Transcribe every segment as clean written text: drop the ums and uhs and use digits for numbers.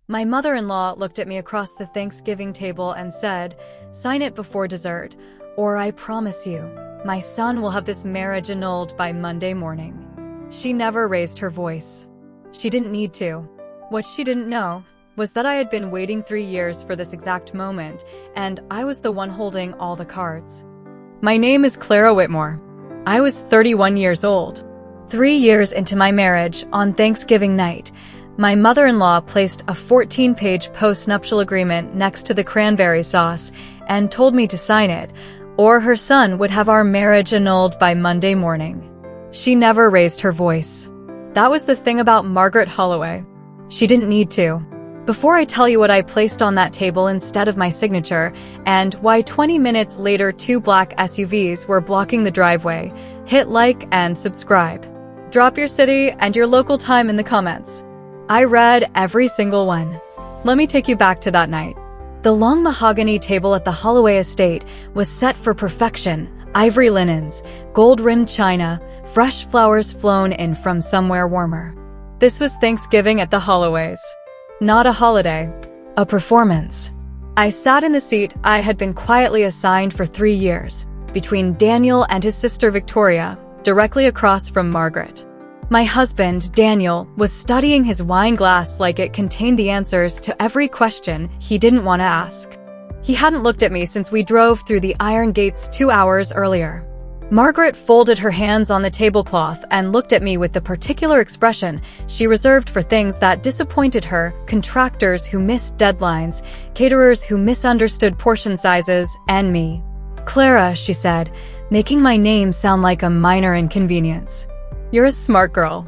My mother-in-law looked at me across the Thanksgiving table and said, "Sign it before dessert, or I promise you, my son will have this marriage annulled by Monday morning." She never raised her voice. She didn't need to. What she didn't know was that I had been waiting 3 years for this exact moment, and I was the one holding all the cards. My name is Clara Whitmore. I was 31 years old. 3 years into my marriage, on Thanksgiving night, my mother-in-law placed a 14-page postnuptial agreement next to the cranberry sauce and told me to sign it, or her son would have our marriage annulled by Monday morning. She never raised her voice. That was the thing about Margaret Holloway. She didn't need to. Before I tell you what I placed on that table instead of my signature, and why 20 minutes later 2 black SUVs were blocking the driveway, hit like and subscribe. Drop your city and your local time in the comments. I read every single one. Let me take you back to that night. The long mahogany table at the Holloway estate was set for perfection: ivory linens, gold-rimmed china, fresh flowers flown in from somewhere warmer. This was Thanksgiving at the Holloways. Not a holiday, a performance. I sat in the seat I had been quietly assigned for 3 years, between Daniel and his sister Victoria, directly across from Margaret. My husband, Daniel, was studying his wine glass like it contained the answers to every question he didn't want to ask. He hadn't looked at me since we drove through the iron gates 2 hours earlier. Margaret folded her hands on the tablecloth and looked at me with the particular expression she reserved for things that disappointed her: contractors who missed deadlines, caterers who misunderstood portion sizes, and me. "Clara," she said, making my name sound like a minor inconvenience. "You're a smart girl.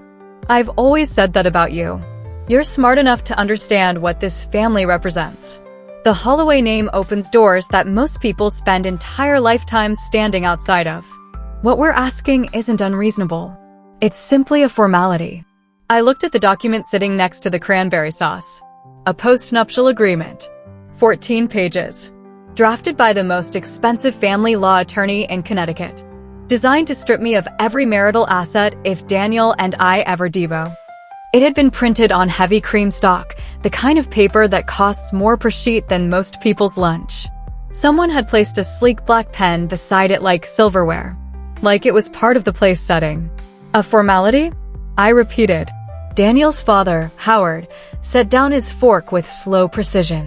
I've always said that about you. You're smart enough to understand what this family represents. The Holloway name opens doors that most people spend entire lifetimes standing outside of. What we're asking isn't unreasonable. It's simply a formality." I looked at the document sitting next to the cranberry sauce. A postnuptial agreement. 14 pages. Drafted by the most expensive family law attorney in Connecticut. Designed to strip me of every marital asset if Daniel and I ever devo. It had been printed on heavy cream stock, the kind of paper that costs more per sheet than most people's lunch. Someone had placed a sleek black pen beside it like silverware. Like it was part of the place setting. "A formality?" I repeated. Daniel's father, Howard, set down his fork with slow precision.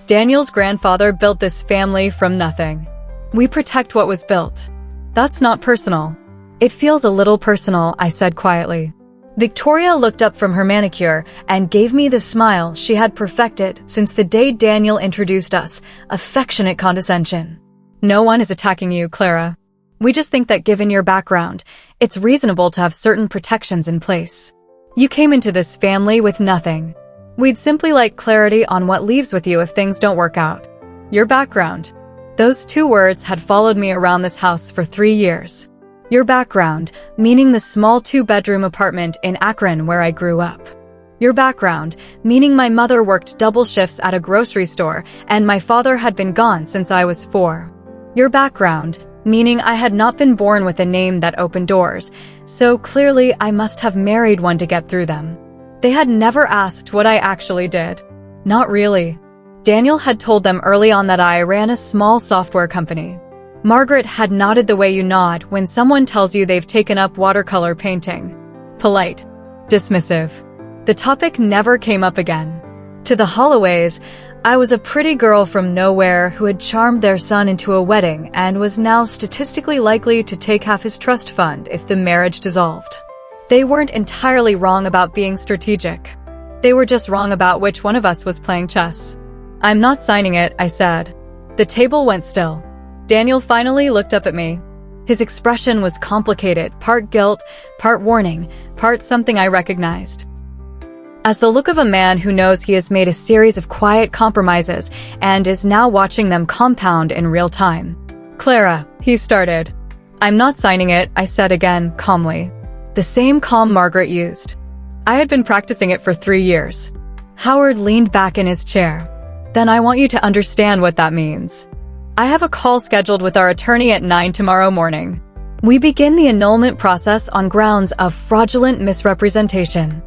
"Daniel's grandfather built this family from nothing. We protect what was built. That's not personal." "It feels a little personal," I said quietly. Victoria looked up from her manicure and gave me the smile she had perfected since the day Daniel introduced us: affectionate condescension. "No one is attacking you, Clara. We just think that given your background, it's reasonable to have certain protections in place. You came into this family with nothing. We'd simply like clarity on what leaves with you if things don't work out." Your background. Those 2 words had followed me around this house for 3 years. Your background, meaning the small 2-bedroom apartment in Akron where I grew up. Your background, meaning my mother worked double shifts at a grocery store and my father had been gone since I was 4. Your background, meaning I had not been born with a name that opened doors, so clearly I must have married one to get through them. They had never asked what I actually did. Not really. Daniel had told them early on that I ran a small software company. Margaret had nodded the way you nod when someone tells you they've taken up watercolor painting. Polite. Dismissive. The topic never came up again. To the Holloways, I was a pretty girl from nowhere who had charmed their son into a wedding and was now statistically likely to take half his trust fund if the marriage dissolved. They weren't entirely wrong about being strategic. They were just wrong about which one of us was playing chess. "I'm not signing it," I said. The table went still. Daniel finally looked up at me. His expression was complicated, part guilt, part warning, part something I recognized. As the look of a man who knows he has made a series of quiet compromises and is now watching them compound in real time. "Clara," he started. "I'm not signing it," I said again, calmly. The same calm Margaret used. I had been practicing it for 3 years. Howard leaned back in his chair. "Then I want you to understand what that means. I have a call scheduled with our attorney at 9 tomorrow morning. We begin the annulment process on grounds of fraudulent misrepresentation."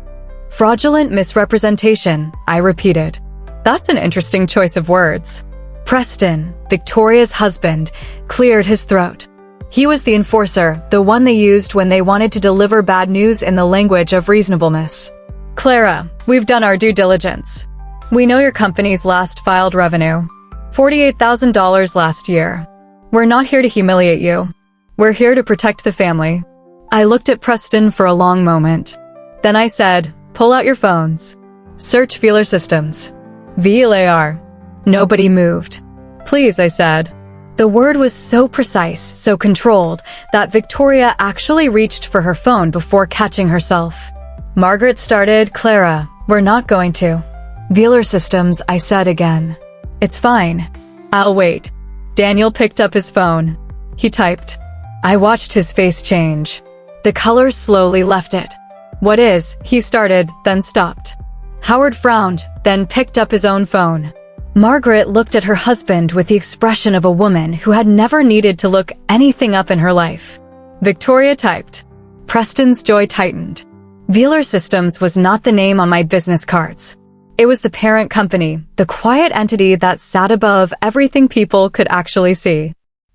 "Fraudulent misrepresentation," I repeated. That's an interesting choice of words. Preston, Victoria's husband, cleared his throat. He was the enforcer, the one they used when they wanted to deliver bad news in the language of reasonableness. Clara, we've done our due diligence. We know your company's last filed revenue. $48,000 last year. We're not here to humiliate you. We're here to protect the family. I looked at Preston for a long moment. Then I said, pull out your phones. Search Velar Systems. VLAR. Nobody moved. Please, I said. The word was so precise, so controlled, that Victoria actually reached for her phone before catching herself. Margaret started, Clara, we're not going to. Velar Systems, I said again. It's fine. I'll wait. Daniel picked up his phone. He typed. I watched his face change. The color slowly left it. What is? He started, then stopped. Howard frowned, then picked up his own phone. Margaret looked at her husband with the expression of a woman who had never needed to look anything up in her life. Victoria typed. Preston's jaw tightened. Velar Systems was not the name on my business cards. It was the parent company, the quiet entity that sat above everything people could actually see.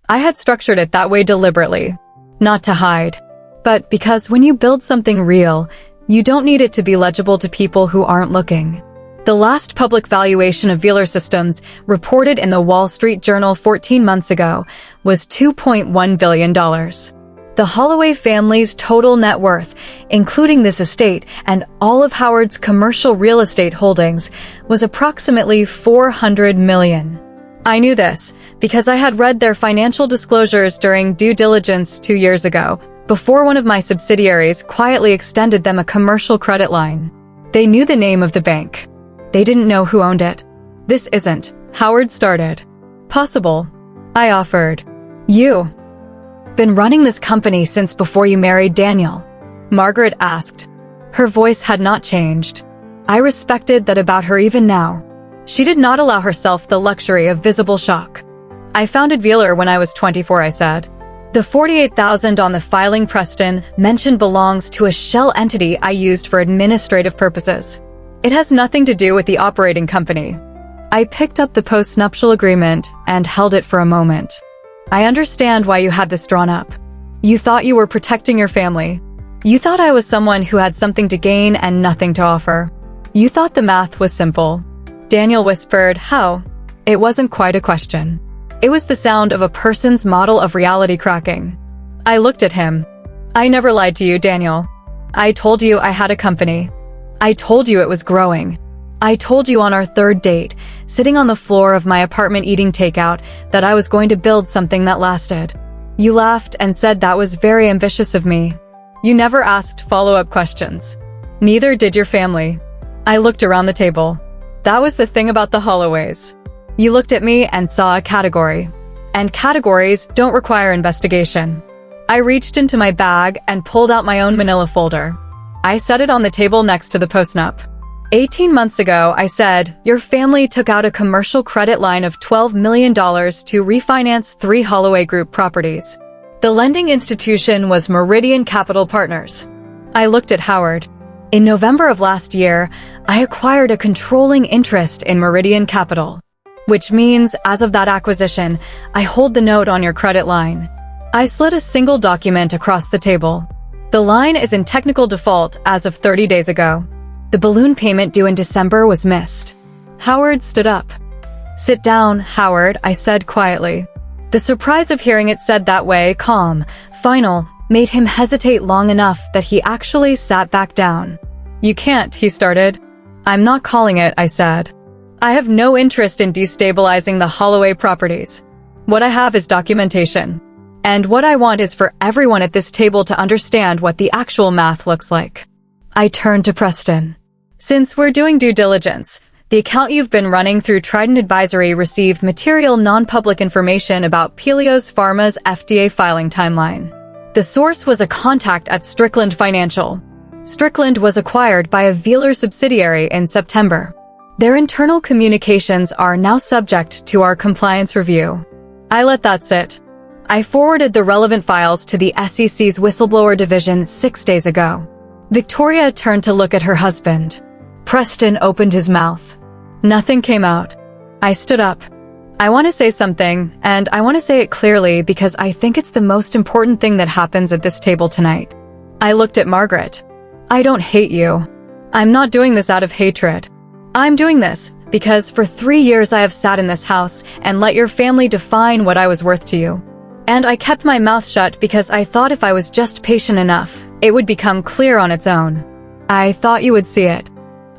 I had structured it that way deliberately, not to hide, but because when you build something real, you don't need it to be legible to people who aren't looking. The last public valuation of Velar Systems, reported in the Wall Street Journal 14 months ago, was $2.1 billion. The Holloway family's total net worth, including this estate and all of Howard's commercial real estate holdings, was approximately $400 million. I knew this because I had read their financial disclosures during due diligence 2 years ago, before one of my subsidiaries quietly extended them a commercial credit line. They knew the name of the bank. They didn't know who owned it. This isn't, Howard started. Possible. I offered. You. Been running this company since before you married Daniel? Margaret asked. Her voice had not changed. I respected that about her even now. She did not allow herself the luxury of visible shock. I founded Velar when I was 24, I said. The $48,000 on the filing Preston mentioned belongs to a shell entity I used for administrative purposes. It has nothing to do with the operating company. I picked up the postnuptial agreement and held it for a moment. I understand why you had this drawn up. You thought you were protecting your family. You thought I was someone who had something to gain and nothing to offer. You thought the math was simple. Daniel whispered, how? It wasn't quite a question. It was the sound of a person's model of reality cracking. I looked at him. I never lied to you, Daniel. I told you I had a company. I told you it was growing. I told you on our third date, sitting on the floor of my apartment eating takeout, that I was going to build something that lasted. You laughed and said that was very ambitious of me. You never asked follow-up questions. Neither did your family. I looked around the table. That was the thing about the Holloways. You looked at me and saw a category. And categories don't require investigation. I reached into my bag and pulled out my own manila folder. I set it on the table next to the postnup. 18 months ago, I said, your family took out a commercial credit line of $12 million to refinance 3 Holloway Group properties. The lending institution was Meridian Capital Partners. I looked at Howard. In November of last year, I acquired a controlling interest in Meridian Capital, which means, as of that acquisition, I hold the note on your credit line. I slid a single document across the table. The line is in technical default as of 30 days ago. The balloon payment due in December was missed. Howard stood up. Sit down, Howard, I said quietly. The surprise of hearing it said that way, calm, final, made him hesitate long enough that he actually sat back down. You can't, he started. I'm not calling it, I said. I have no interest in destabilizing the Holloway properties. What I have is documentation. And what I want is for everyone at this table to understand what the actual math looks like. I turned to Preston. Since we're doing due diligence, the account you've been running through Trident Advisory received material non-public information about Pelios Pharma's FDA filing timeline. The source was a contact at Strickland Financial. Strickland was acquired by a Velar subsidiary in September. Their internal communications are now subject to our compliance review. I let that sit. I forwarded the relevant files to the SEC's whistleblower division 6 days ago. Victoria turned to look at her husband. Preston opened his mouth. Nothing came out. I stood up. I want to say something, and I want to say it clearly because I think it's the most important thing that happens at this table tonight. I looked at Margaret. I don't hate you. I'm not doing this out of hatred. I'm doing this because for 3 years I have sat in this house and let your family define what I was worth to you. And I kept my mouth shut because I thought if I was just patient enough, it would become clear on its own. I thought you would see it.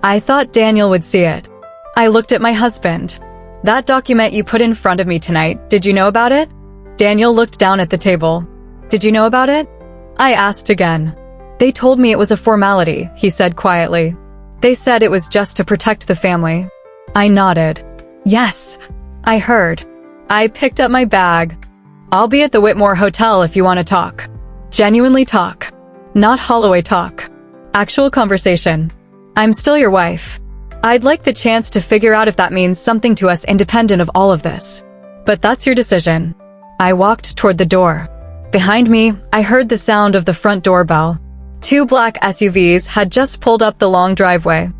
I thought Daniel would see it. I looked at my husband. That document you put in front of me tonight, did you know about it? Daniel looked down at the table. Did you know about it? I asked again. They told me it was a formality, he said quietly. They said it was just to protect the family. I nodded. Yes, I heard. I picked up my bag. I'll be at the Whitmore Hotel if you want to talk. Genuinely talk. Not Holloway talk. Actual conversation. I'm still your wife. I'd like the chance to figure out if that means something to us independent of all of this. But that's your decision. I walked toward the door. Behind me, I heard the sound of the front doorbell. 2 black SUVs had just pulled up the long driveway.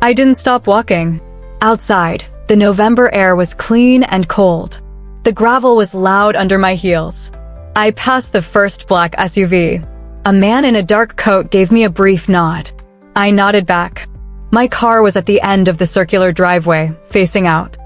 I didn't stop walking. Outside, the November air was clean and cold. The gravel was loud under my heels. I passed the first black SUV. A man in a dark coat gave me a brief nod. I nodded back. My car was at the end of the circular driveway, facing out.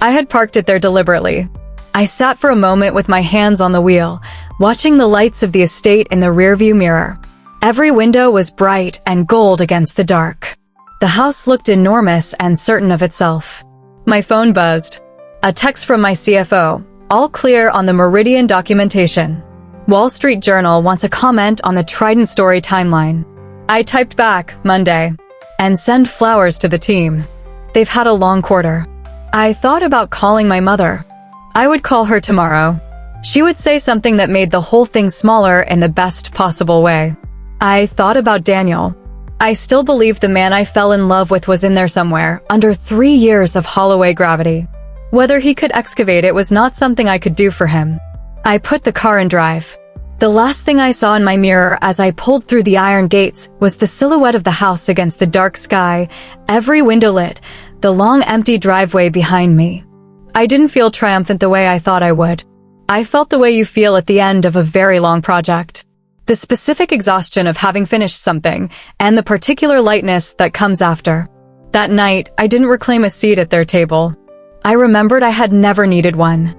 I had parked it there deliberately. I sat for a moment with my hands on the wheel, watching the lights of the estate in the rearview mirror. Every window was bright and gold against the dark. The house looked enormous and certain of itself. My phone buzzed. A text from my CFO, all clear on the Meridian documentation. Wall Street Journal wants a comment on the Trident story timeline. I typed back, Monday. And send flowers to the team. They've had a long quarter. I thought about calling my mother. I would call her tomorrow. She would say something that made the whole thing smaller in the best possible way. I thought about Daniel. I still believed the man I fell in love with was in there somewhere, under 3 years of Holloway gravity. Whether he could excavate it was not something I could do for him. I put the car in drive. The last thing I saw in my mirror as I pulled through the iron gates was the silhouette of the house against the dark sky, every window lit, the long empty driveway behind me. I didn't feel triumphant the way I thought I would. I felt the way you feel at the end of a very long project. The specific exhaustion of having finished something, and the particular lightness that comes after. That night, I didn't reclaim a seat at their table. I remembered I had never needed one.